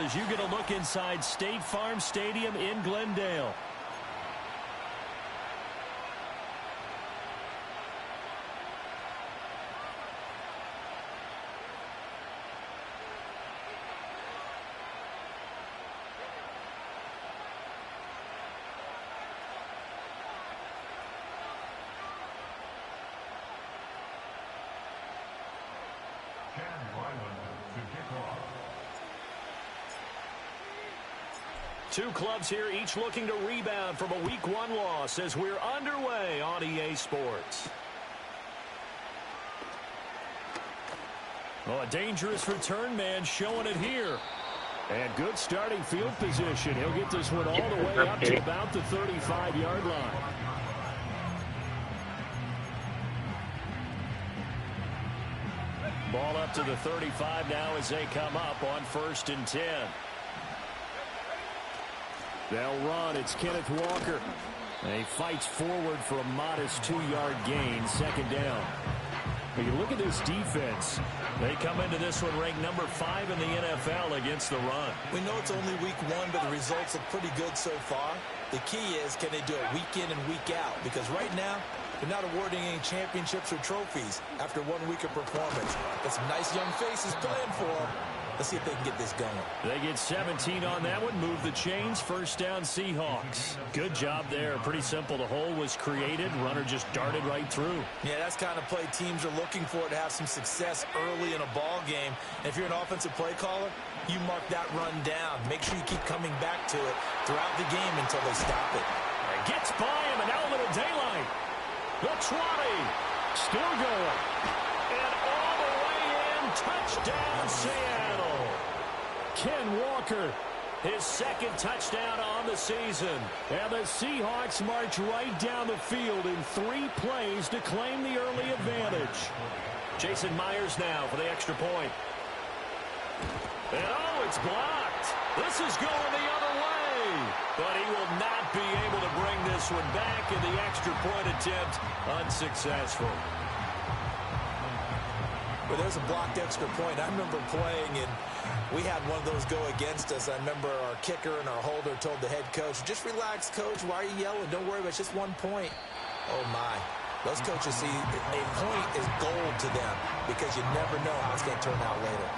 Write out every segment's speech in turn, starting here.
as you get a look inside State Farm Stadium in Glendale. Two clubs here, each looking to rebound from a Week 1 loss as we're underway on EA Sports. Oh, a dangerous return man showing it here. And good starting field position. He'll get this one all the way up to about the 35-yard line. Ball up to the 35 now as they come up on 1st and 10. They'll run. It's Kenneth Walker. And he fights forward for a modest 2-yard gain. 2nd down. But you look at this defense. They come into this one ranked number 5 in the NFL against the run. We know it's only week 1, but the results look pretty good so far. The key is, can they do it week in and week out? Because right now, they're not awarding any championships or trophies after 1 week of performance. Got some nice young faces playing for them. Let's see if they can get this going. They get 17 on that one. Move the chains. 1st down, Seahawks. Good job there. Pretty simple. The hole was created. Runner just darted right through. Yeah, that's the kind of play teams are looking for to have some success early in a ball game. And if you're an offensive play caller, you mark that run down. Make sure you keep coming back to it throughout the game until they stop it. And gets by him, and now a little daylight. The 20. Still going. And all the way in. Touchdown, Seattle. Ken Walker, his 2nd touchdown on the season. And the Seahawks march right down the field in 3 plays to claim the early advantage. Jason Myers now for the extra point. And oh, it's blocked. This is going the other way. But he will not be able to bring this one back, in the extra point attempt unsuccessful. Well, there's a blocked extra point. I remember playing, and we had one of those go against us. I remember our kicker and our holder told the head coach, just relax, coach. Why are you yelling? Don't worry about it. It's just 1 point. Oh, my. Those coaches see a point is gold to them because you never know how it's going to turn out later.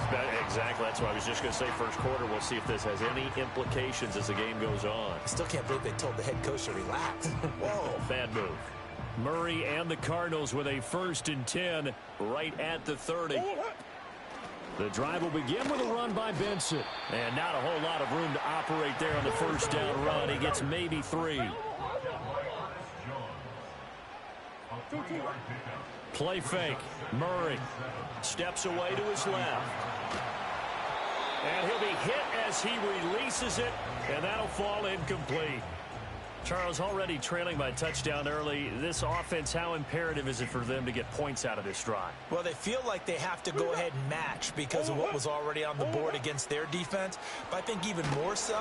Exactly. That's what I was just going to say. 1st quarter, we'll see if this has any implications as the game goes on. I still can't believe they told the head coach to relax. Whoa. Bad move. Murray and the Cardinals with a 1st and 10 right at the 30. The drive will begin with a run by Benson. And not a whole lot of room to operate there on the 1st down run. He gets maybe 3. Play fake. Murray steps away to his left. And he'll be hit as he releases it. And that'll fall incomplete. Charles, already trailing by touchdown early. This offense, how imperative is it for them to get points out of this drive? Well, they feel like they have to go ahead and match because of what was already on the board against their defense. But I think even more so,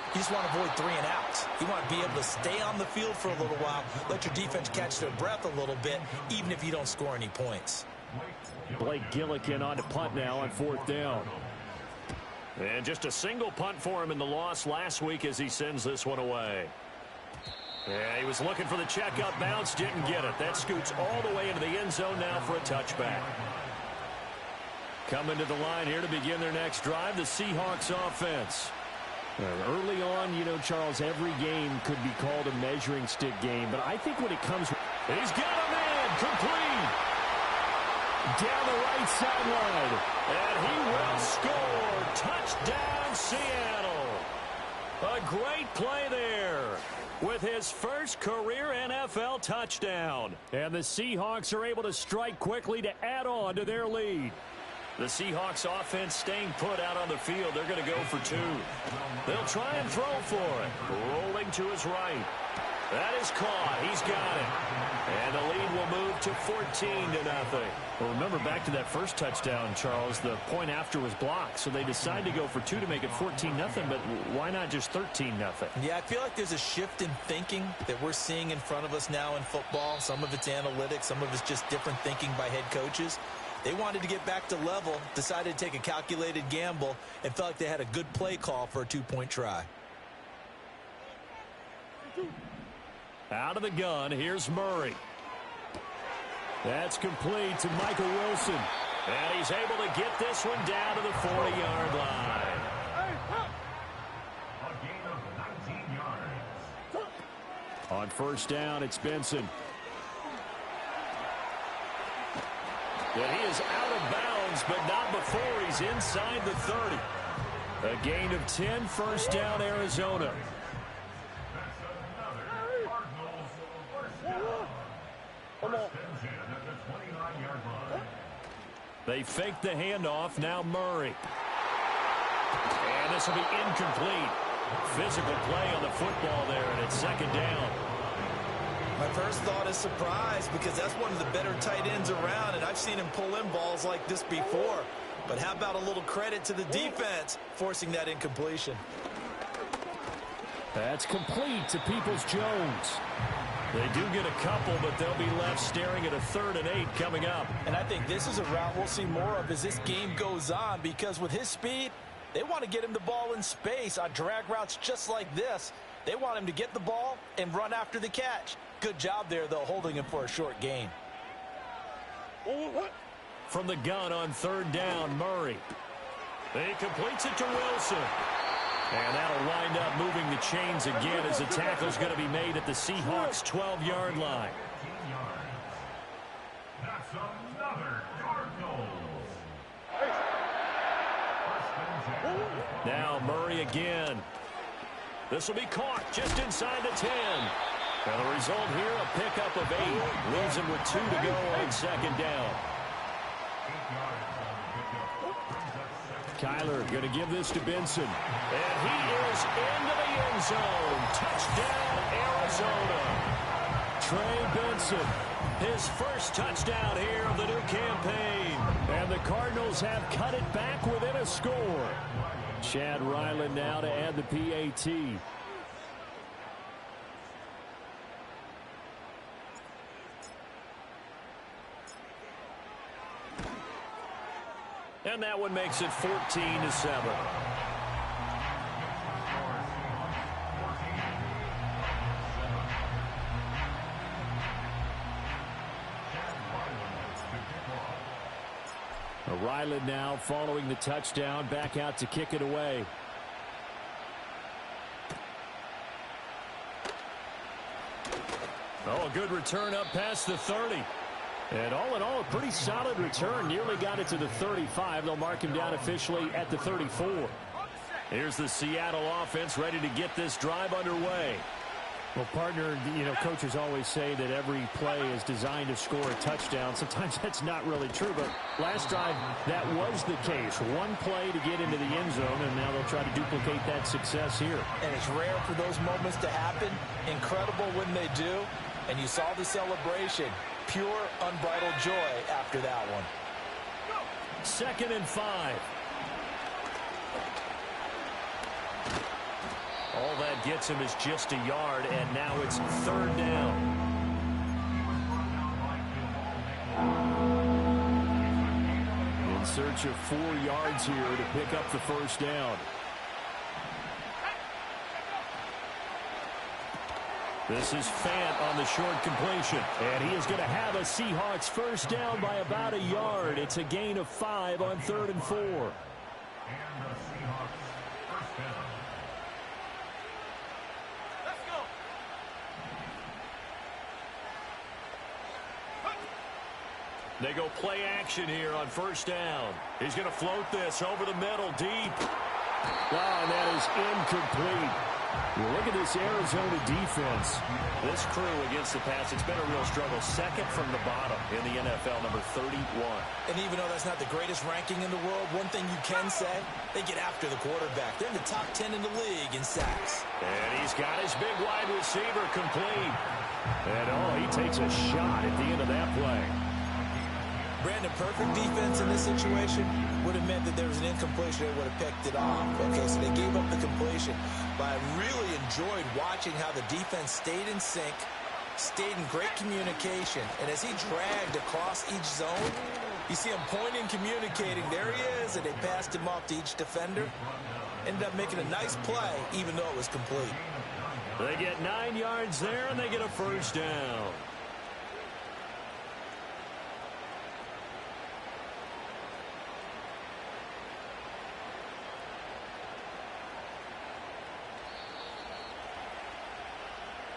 you just want to avoid 3 and outs. You want to be able to stay on the field for a little while, let your defense catch their breath a little bit, even if you don't score any points. Blake Gillikin on to punt now on 4th down. And just a single punt for him in the loss last week as he sends this one away. Yeah, he was looking for the checkup bounce, didn't get it. That scoots all the way into the end zone now for a touchback. Coming to the line here to begin their next drive, the Seahawks offense. Early on, you know, Charles, every game could be called a measuring stick game, but I think when it comes... He's got a man, complete! Down the right sideline, and he will score. Touchdown, Seattle. A great play there with his first career NFL touchdown. And the Seahawks are able to strike quickly to add on to their lead. The Seahawks offense staying put out on the field. They're going to go for 2. They'll try and throw for it. Rolling to his right. That is caught. He's got it. And the lead will move to 14-0. Well, remember back to that first touchdown, Charles, the point after was blocked. So they decided to go for 2 to make it 14-0, but why not just 13-0? Yeah, I feel like there's a shift in thinking that we're seeing in front of us now in football. Some of it's analytics. Some of it's just different thinking by head coaches. They wanted to get back to level, decided to take a calculated gamble, and felt like they had a good play call for a two-point try. Out of the gun, here's Murray. That's complete to Michael Wilson. And he's able to get this one down to the 40-yard line. A gain of 19 yards. On first down, it's Benson. And he is out of bounds, but not before he's inside the 30. A gain of 10, first down, Arizona. They fake the handoff. Now Murray. And this will be incomplete. Physical play on the football there, and it's second down. My first thought is surprise because that's one of the better tight ends around, and I've seen him pull in balls like this before. But how about a little credit to the defense forcing that incompletion? That's complete to Peoples-Jones. They do get a couple, but they'll be left staring at a 3rd and 8 coming up. And I think this is a route we'll see more of as this game goes on because with his speed, they want to get him the ball in space on drag routes just like this. They want him to get the ball and run after the catch. Good job there, though, holding him for a short gain. From the gun on 3rd down, Murray. He completes it to Wilson. And that'll wind up moving the chains again as the tackle's going to be made at the Seahawks' 12-yard line. That's another Cardinals. Now Murray again. This will be caught just inside the 10. And the result here, a pickup of 8. Leaves him with 2 to go on second down. Kyler going to give this to Benson. And he is into the end zone. Touchdown, Arizona. Trey Benson, his first touchdown here of the new campaign. And the Cardinals have cut it back within a score. Chad Ryland now to add the PAT. And that one makes it 14-7. Ryland now following the touchdown, back out to kick it away. Oh, a good return up past the 30. And all in all, a pretty solid return. Nearly got it to the 35. They'll mark him down officially at the 34. Here's the Seattle offense ready to get this drive underway. Well, partner, coaches always say that every play is designed to score a touchdown. Sometimes that's not really true, but last drive, that was the case. One play to get into the end zone, and now they'll try to duplicate that success here. And it's rare for those moments to happen. Incredible when they do. And you saw the celebration. Pure, unbridled joy after that one. 2nd and 5. All that gets him is just a yard, and now it's 3rd down. In search of 4 yards here to pick up the first down. This is Fant on the short completion. And he is going to have a Seahawks first down by about a yard. It's a gain of 5 on 3rd and 4. And the Seahawks first down. Let's go. They go play action here on first down. He's going to float this over the middle deep. Oh, and that is incomplete. Well, look at this Arizona defense. This crew against the pass, it's been a real struggle. 2nd from the bottom in the NFL, number 31. And even though that's not the greatest ranking in the world, one thing you can say, they get after the quarterback. They're in the top 10 in the league in sacks. And he's got his big wide receiver complete. And, he takes a shot at the end of that play. Brandon, perfect defense in this situation would have meant that there was an incompletion. They would have picked it off. Okay, so they gave up the completion. But I really enjoyed watching how the defense stayed in sync, stayed in great communication. And as he dragged across each zone, You see him pointing, communicating. There he is, and they passed him off to each defender. Ended up making a nice play, even though it was complete. They get 9 yards there, and they get a first down.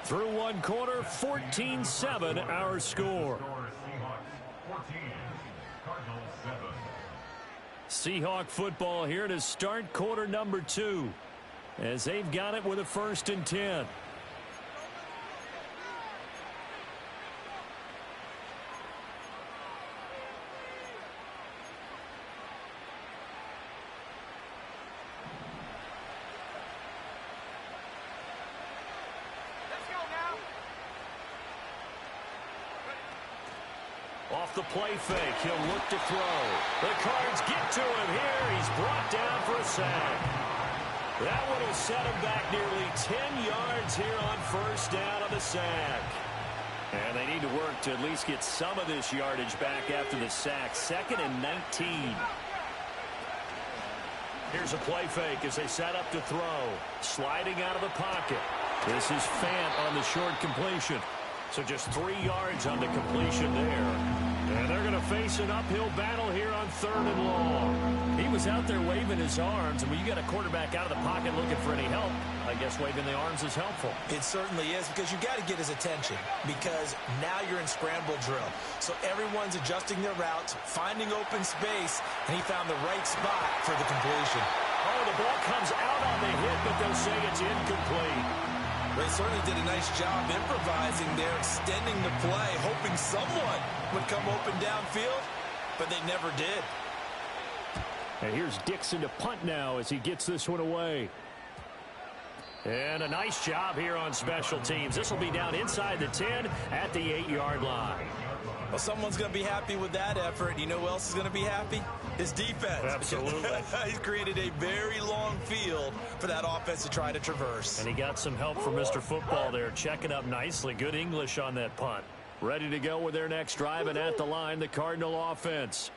Through one quarter, 14-7 our score. Seahawk football here to start quarter number 2 as they've got it with a 1st and 10. Off the play fake, he'll look to throw. The Cards get to him here. He's brought down for a sack. That one will set him back nearly 10 yards here on 1st down on the sack. And they need to work to at least get some of this yardage back after the sack. 2nd and 19. Here's a play fake as they set up to throw. Sliding out of the pocket. This is Fant on the short completion. So just 3 yards on the completion there. And they're going to face an uphill battle here on 3rd and long. He was out there waving his arms, and when you got a quarterback out of the pocket looking for any help, I guess waving the arms is helpful. It certainly is, because you got to get his attention, because now you're in scramble drill. So everyone's adjusting their routes, finding open space, and he found the right spot for the completion. Oh, the ball comes out on the hit, but they'll say it's incomplete. They certainly did a nice job improvising there, extending the play, hoping someone would come open downfield, but they never did. And here's Dixon to punt now as he gets this one away. And a nice job here on special teams. This will be down inside the 10 at the 8-yard line. Well, someone's going to be happy with that effort. You know who else is going to be happy? His defense. Absolutely. He's created a very long field for that offense to try to traverse. And he got some help from Mr. Football there, checking up nicely. Good English on that punt. Ready to go with their next drive, and at the line, the Cardinal offense.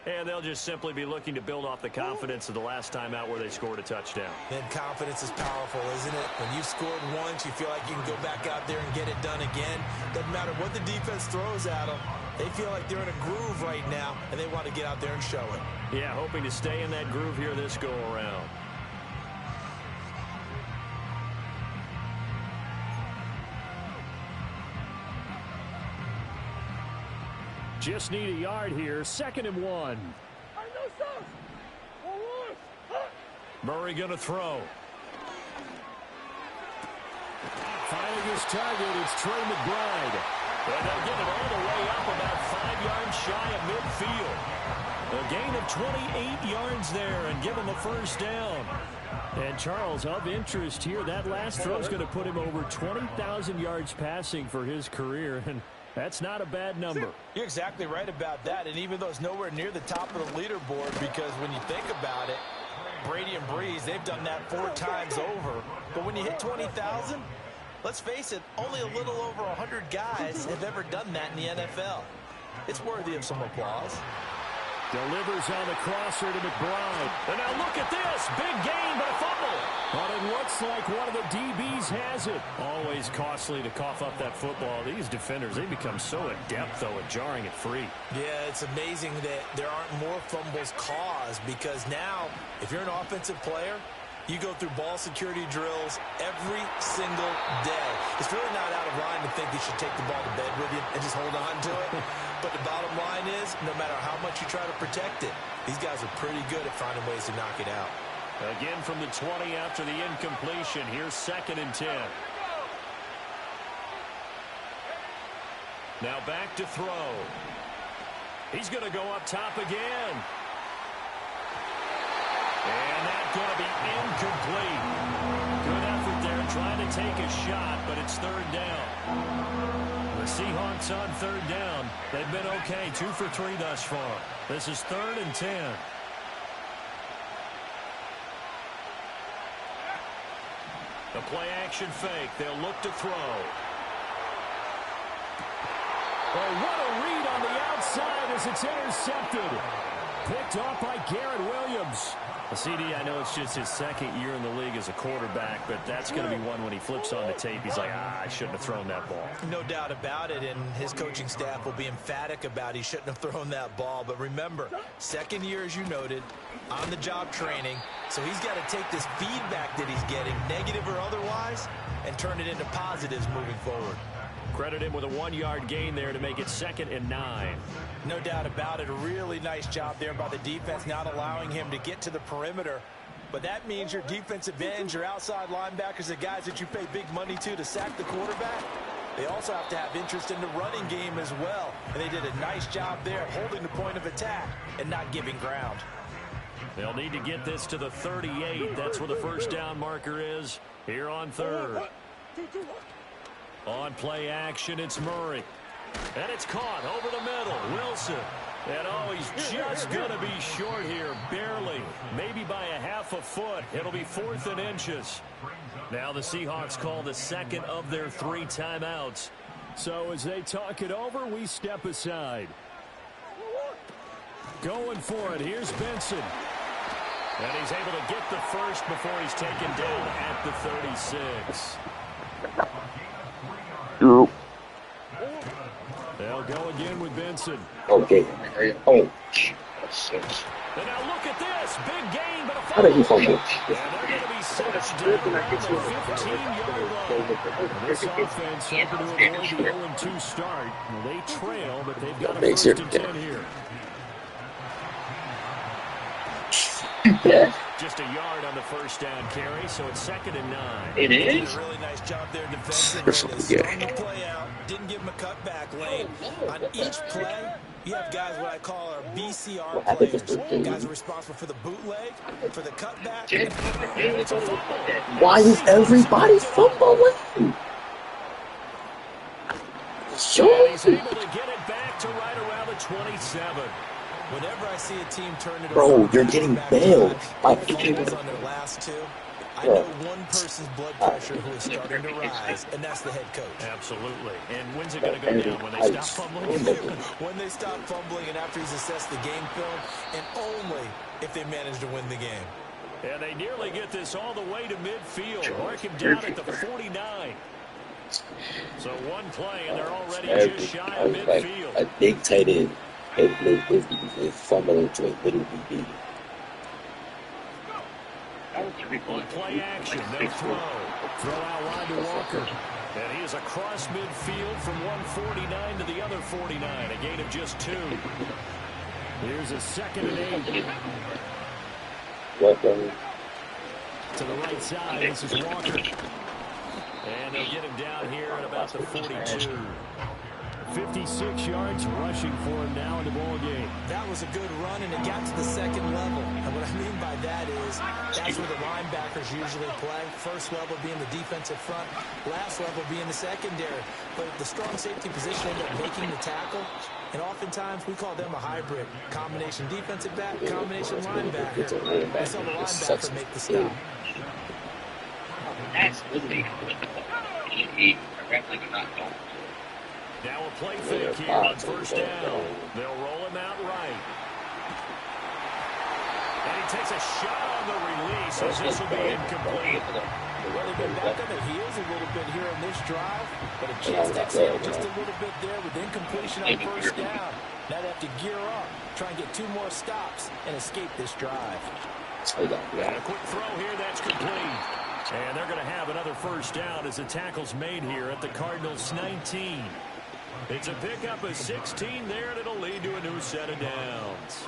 And they'll just simply be looking to build off the confidence of the last time out where they scored a touchdown. And confidence is powerful, isn't it? When you've scored once, you feel like you can go back out there and get it done again. Doesn't matter what the defense throws at them. They feel like they're in a groove right now, and they want to get out there and show it. Yeah, hoping to stay in that groove here this go-around. Just need a yard here. 2nd and 1. Murray going to throw. Finding his target, it's Trey McBride. And they'll get it all the way up about 5 yards shy of midfield. A gain of 28 yards there and give him a 1st down. And Charles, of interest here, that last throw is going to put him over 20,000 yards passing for his career. And that's not a bad number. You're exactly right about that. And even though it's nowhere near the top of the leaderboard, because when you think about it, Brady and Breeze, they've done that 4 times over. But when you hit 20,000, let's face it, only a little over 100 guys have ever done that in the NFL. It's worthy of some applause. Delivers on the crosser to McBride. And now look at this. Big gain, but a fumble. But it looks like one of the DBs has it. Always costly to cough up that football. These defenders, they become so adept, though, at jarring it free. Yeah, it's amazing that there aren't more fumbles caused, because now, if you're an offensive player, you go through ball security drills every single day. It's really not out of line to think you should take the ball to bed with you and just hold on to it. But the bottom line is, no matter how much you try to protect it, these guys are pretty good at finding ways to knock it out. Again from the 20 after the incompletion. Here's 2nd and 10. Now back to throw. He's going to go up top again. And that's going to be incomplete. Good effort there trying to take a shot, but it's 3rd down. The Seahawks on 3rd down. They've been okay, 2 for 3 thus far. This is 3rd and 10. The play action fake. They'll look to throw. Oh, what a read on the outside as it's intercepted. Picked off by Garrett Williams. CD, I know it's just his second year in the league as a quarterback, but that's going to be one when he flips on the tape. He's like, I shouldn't have thrown that ball. No doubt about it, and his coaching staff will be emphatic about he shouldn't have thrown that ball. But remember, second year, as you noted, on-the-job training, so he's got to take this feedback that he's getting, negative or otherwise, and turn it into positives moving forward. Credit him with a 1-yard gain there to make it 2nd and 9. No doubt about it. A really nice job there by the defense, not allowing him to get to the perimeter. But that means your defensive ends, your outside linebackers, the guys that you pay big money to sack the quarterback, they also have to have interest in the running game as well. And they did a nice job there holding the point of attack and not giving ground. They'll need to get this to the 38. That's where the first down marker is here on 3rd. On play action, it's Murray. And it's caught over the middle. Wilson. And, oh, he's just going to be short here, barely. Maybe by a half a foot. It'll be 4th and inches. Now the Seahawks call the second of their 3 timeouts. So as they talk it over, we step aside. Going for it. Here's Benson. And he's able to get the first before he's taken down at the 36. No. They'll go again with Benson. Okay. Oh, shit. And now look at this. Big gain, but a How did he fumble? And they're going to be set down around the 15-yard line. This offense hoping to avoid the 0-2 start. They trail, but they've got a first and 10 here. Just a yard on the first down carry, so it's 2nd and 9. It is? Did a really nice job there defensively. Starting the play out, didn't give him a cutback lane. On each play, you have guys what I call our BCR players. Guys are responsible for the bootleg, for the cutback, and it's a football. Why is everybody fumbling? Sure. He's able to get it back to right around the 27. Whenever I see a team turn it Bro, over, you're getting bailed by fumbles on their last 2. I know one person's blood pressure who is starting to rise, and that's the head coach. Absolutely. And when's it going to go down? When they stop fumbling? When they stop fumbling and after he's assessed the game film, and only if they manage to win the game. And they nearly get this all the way to midfield. Mark him down at the 49. So one play, and they're already just shy of midfield. A big tight end. If fumbling to a little BB. On play action, they throw out wide to Walker. And he is across midfield from 149 to the other 49, a gain of just 2. Here's a 2nd and 8. To the right side, this is Walker. And they'll get him down here at about the 42. 56 yards rushing for him now in the ball game. That was a good run, and it got to the 2nd level. And what I mean by that is that's where the linebackers usually play. First level being the defensive front, last level being the secondary. But the strong safety position ended up making the tackle. And oftentimes we call them a hybrid. Combination defensive back, combination linebacker. We saw the linebacker make the stop. Now a play fake here on first down. They'll roll him out right. And he takes a shot on the release as this will be incomplete. Well, they've been back on the heels a little bit here on this drive, but a chance to exhale just a little bit there with incompletion on first down. Now they have to gear up, try and get 2 more stops and escape this drive. And a quick throw here, that's complete. And they're going to have another first down as the tackle's made here at the Cardinals' 19. It's a pickup of 16 there, and it'll lead to a new set of downs.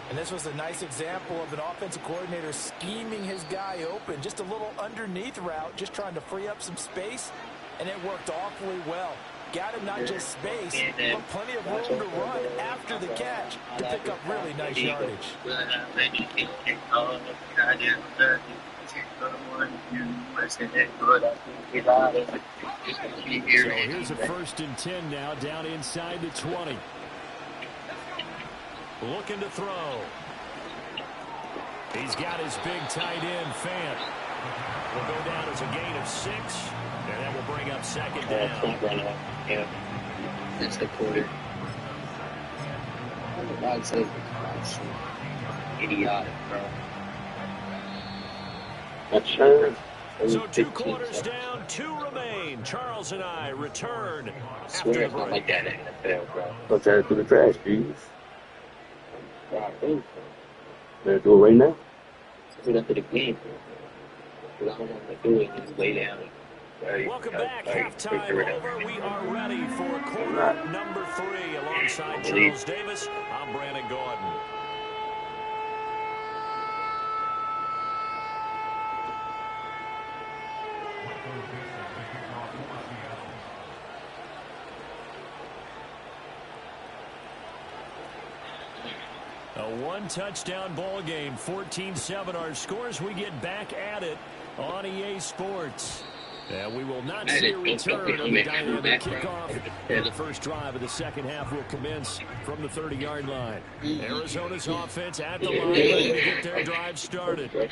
And this was a nice example of an offensive coordinator scheming his guy open. Just a little underneath route, just trying to free up some space, and it worked awfully well. Got him not just space, but plenty of room to run after the catch to pick up really nice yardage. So here's a 1st and 10 now, down inside the 20. Looking to throw. He's got his big tight end, Fant. Will go down as a gain of 6, and that will bring up 2nd down. That's the quarter. God save me. Idiotic, bro. That's sure. So 2 quarters down, 2 remain. Charles and I return I after swear the it's not like break. that in the NFL, bro. Go try to through the trash, please. I think so. Better do it right now. Put up to the game, bro. Because I don't want to do it and lay down. Welcome back. Halftime over. We are ready for quarter number 3. Alongside Charles Davis, I'm Brandon Gordon. A 1-touchdown ball game, 14-7 our scores. We get back at it on EA Sports. And we will not see a return of the dynamic kickoff. And the first drive of the second half will commence from the 30-yard line. Arizona's offense at the line ready to get their drive started.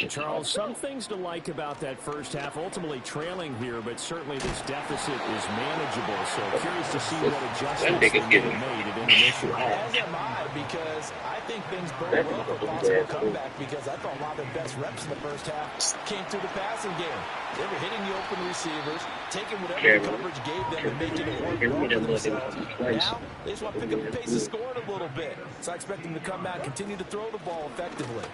Charles, some things to like about that first half. Ultimately trailing here, but certainly this deficit is manageable. So curious to see what adjustments they may have made at intermission. As am I, because I think things bode well for possible comeback, because I thought a lot of their best reps in the first half came through the passing game. They were hitting the open receivers, taking whatever the coverage gave them and making it work well for themselves. Now, they just want to pick up the pace of scoring a little bit. So I expect them to come out and continue to throw the ball effectively.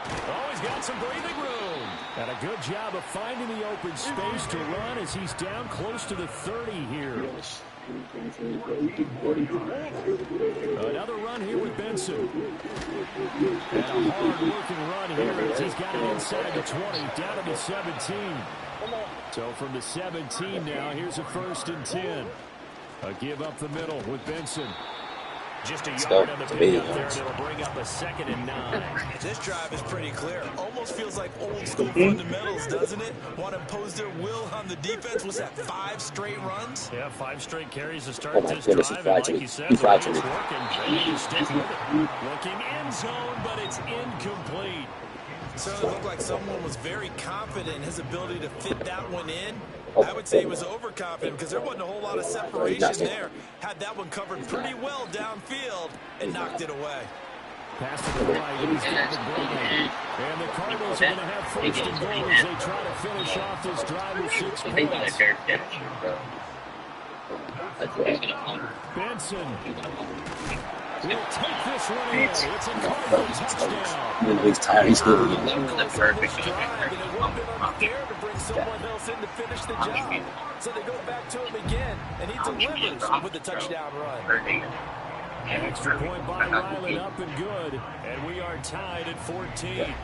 Oh, he's got some breathing room. And a good job of finding the open space to run as he's down close to the 30 here. Another run here with Benson. And a hard-working run here as he's got it inside the 20, down to the 17. So from the 17 now, here's a 1st and 10. A give up the middle with Benson. Just a yard on the pickup there, and it'll bring up a 2nd and 9. This drive is pretty clear. Almost feels like old-school fundamentals, doesn't it? Want to impose their will on the defense. What's that, 5 straight runs? Yeah, 5 straight carries to start this drive. And like you said, the lead's working. They need to stick with it. Looking end zone, but it's incomplete. Certainly looked like someone was very confident in his ability to fit that one in. I would say he was overconfident because there wasn't a whole lot of separation there. Had that one covered pretty well downfield and knocked it away. Pass to the right, and he's got the Bryan. And the Cardinals are going to have 1st and goal as they try to finish off this drive with 6 points. Benson will take this one in. It's a Cardinal touchdown. He's tired. He's good. There to bring someone else in to finish the job. So they go back to him again, and he delivers with the touchdown run. An extra point by Ryland, up and good. And we are tied at 14.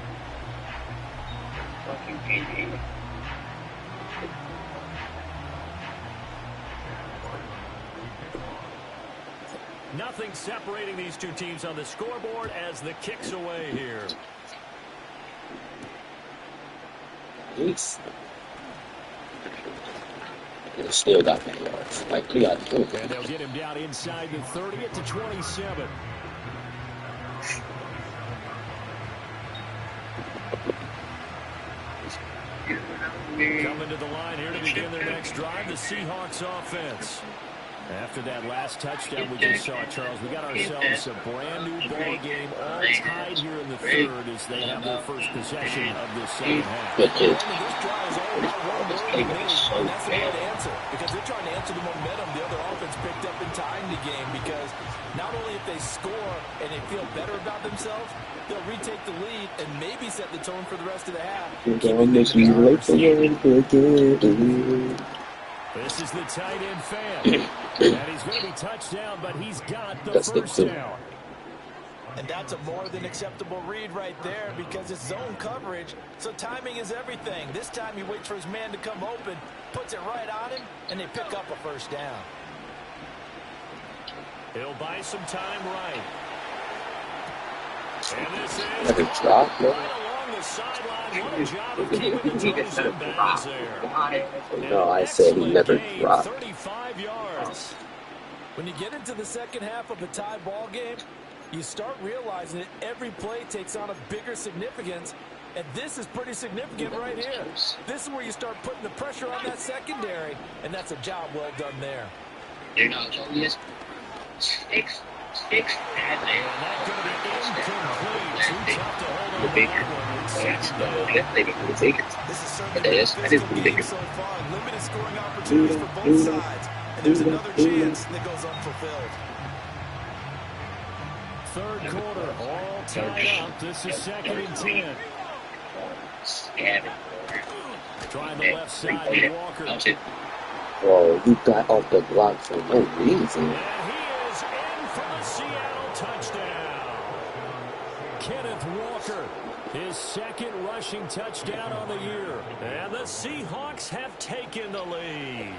Nothing separating these two teams on the scoreboard as the kick's away here. He's still got that yards. Like, we got to. And they'll get him down inside the 30 to 27. Coming to the line here to begin their next drive, the Seahawks offense. After that last touchdown we just saw, Charles, we got ourselves a brand-new ball game, all tied here in the 3rd as they have their first possession of this second half. Good kid. This drive is all about one word, and that's the right answer, because they're trying to answer the momentum the other offense picked up in tying the game, because not only if they score and they feel better about themselves, they'll retake the lead and maybe set the tone for the rest of the half. This is the tight end fan. And he's going to be touched down, but he's got the first down. And that's a more than acceptable read right there because it's zone coverage, so timing is everything. This time he waits for his man to come open, puts it right on him, and they pick up a first down. He'll buy some time right. And this is Drop, right along the sideline. What a job of keeping the toes in bounds there. No, I said he never dropped. 35 yards. When you get into the second half of a tie ball game, you start realizing that every play takes on a bigger significance, and this is pretty significant right here. This is where you start putting the pressure on that secondary, and that's a job well done there. They're not obvious. 6. 6, And that's going to be incomplete. Too tough to hold on to bigger. that one. That's maybe for the Tigers. This is But certainly been a that is physical pretty game bigger. so far. Limited scoring opportunities for both sides. And there's another chance that goes unfulfilled. Third quarter, all tied up. This is 2nd and 10. Scabbing. Trying the left side to Walker. Oh, you got off the block for no reason. And he is in for the Seattle touchdown. Kenneth Walker, his 2nd rushing touchdown on the year. And the Seahawks have taken the lead.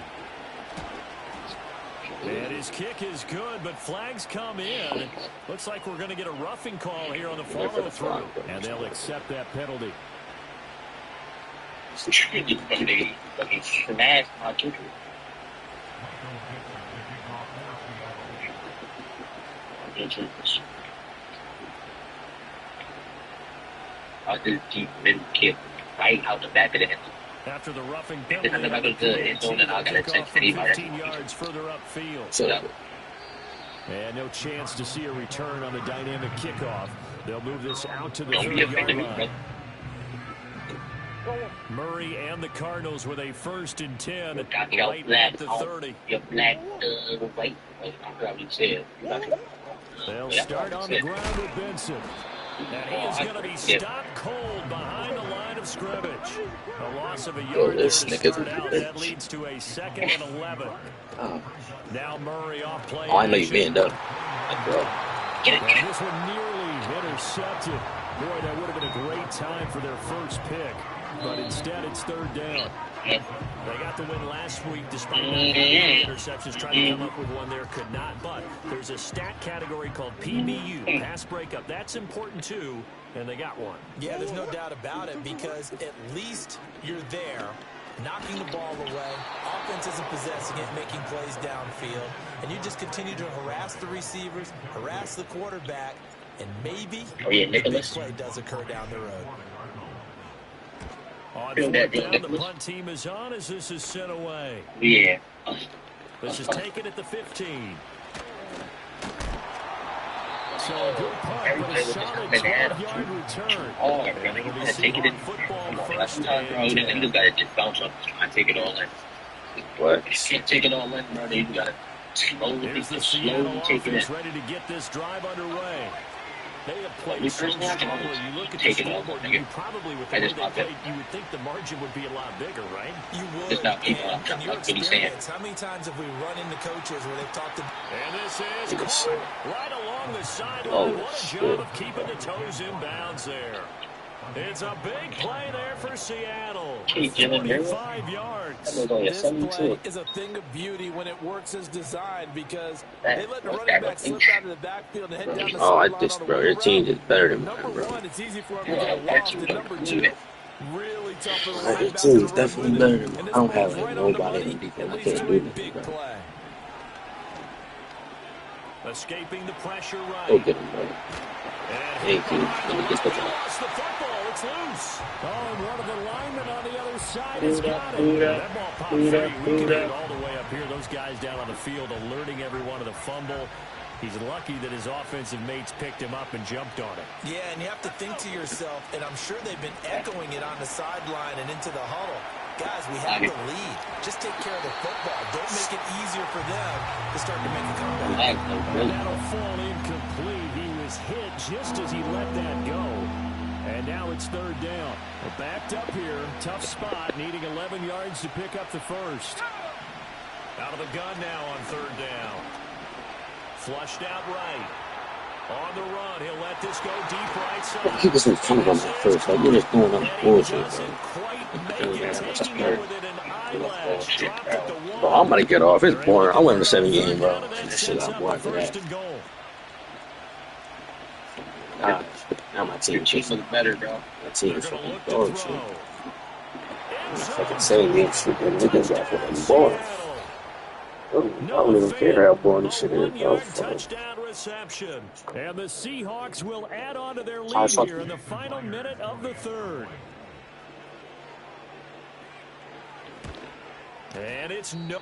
And his kick is good, but flags come in. Looks like we're going to get a roughing call here on the follow-through. And they'll accept that penalty. Fucking smashed my kicker. I just deep mid kick right out the back of the head. After the roughing If penalty, I'm not going to end zone, then I got to take 15 yards further upfield. So that And no chance to see a return on the dynamic kickoff. They'll move this out to the don't be afraid 30-yard of me, line. bro. Murray and the Cardinals with a 1st and 10 Got your right black at the out, 30. your black white. I probably said. They'll start on the ground with Benson. And he is going to be stopped cold behind the line of scrimmage. A loss of a yard there to start out. That leads to a 2nd and 11. Now Murray off play. Oh, I know you bend up. Get it. And this one nearly intercepted. Boy, that would have been a great time for their first pick. But instead, it's 3rd down. They got the win last week despite not having interceptions. Tried to come up with one there, could not. But there's a stat category called PBU, pass breakup. That's important too, and they got one. Yeah, there's no doubt about it because at least you're there, knocking the ball away. Offense isn't possessing it, making plays downfield. And you just continue to harass the receivers, harass the quarterback, and maybe the big play does occur down the road. On 4th down, the punt team is on as this is sent away. Yeah. This is taken at the 15. So a good punt, but a solid 12-yard return. Oh, really? You gotta take it in. Football That's first time, bro. and You 10. gotta just bounce up and take it all in. What? You can't take it all in, bro. You gotta Here's the Seattle offense ready to get this drive underway. They have played so strongly. You look at the scoreboard, you probably, with the way they played, you would think the margin would be a lot bigger, right? You would. In your experience, how many times have we run into coaches where they've talked to... And this is caught right along the sideline. What a job of keeping the toes in bounds there. It's a big play there for Seattle. 45 yards. This play is a thing of beauty when it works as designed because they let the running back slip out of the backfield and head down the sideline. Bro, your team is better than mine, Number bro. one, it's easy for him to get lost. And number two, really tough for the Your linebacker team is to definitely run better with than it. mine. And I don't this have ball's like right on the nobody money. in defense. It I leads can't to do a this, big bro. play. Escaping the pressure right. Go get him, bro. Thank you. Lost the football. It's loose. Oh, and one of the linemen on the other side has got it. That ball popped free. We can get it all the way up here. Those guys down on the field alerting everyone of the fumble. He's lucky that his offensive mates picked him up and jumped on it. Yeah, and you have to think to yourself, and I'm sure they've been echoing it on the sideline and into the huddle. Guys, we have the lead. Just take care of the football. Don't make it easier for them to start to make a comeback. And that'll fall incomplete. He was hit just as he let that go. And now it's 3rd down. Well, backed up here. Tough spot. Needing 11 yards to pick up the first. Out of the gun now on 3rd down. Flushed out right. On the run. He'll let this go deep right side. He wasn't coming on that first. Like, you're just doing on bullshit, bro. Bro, I'm about to get off. It's boring. I went to 7 game, bro. That shit, I'm watching that. Now my team shit's looking better, bro. My team is fucking dog shit. Fucking 7 games shit, bro. Niggas got fucking boring. I don't even care how boring this shit is, bro. Touchdown reception. And the Seahawks will add on to their lead here in the final minute of the 3rd. And it's no...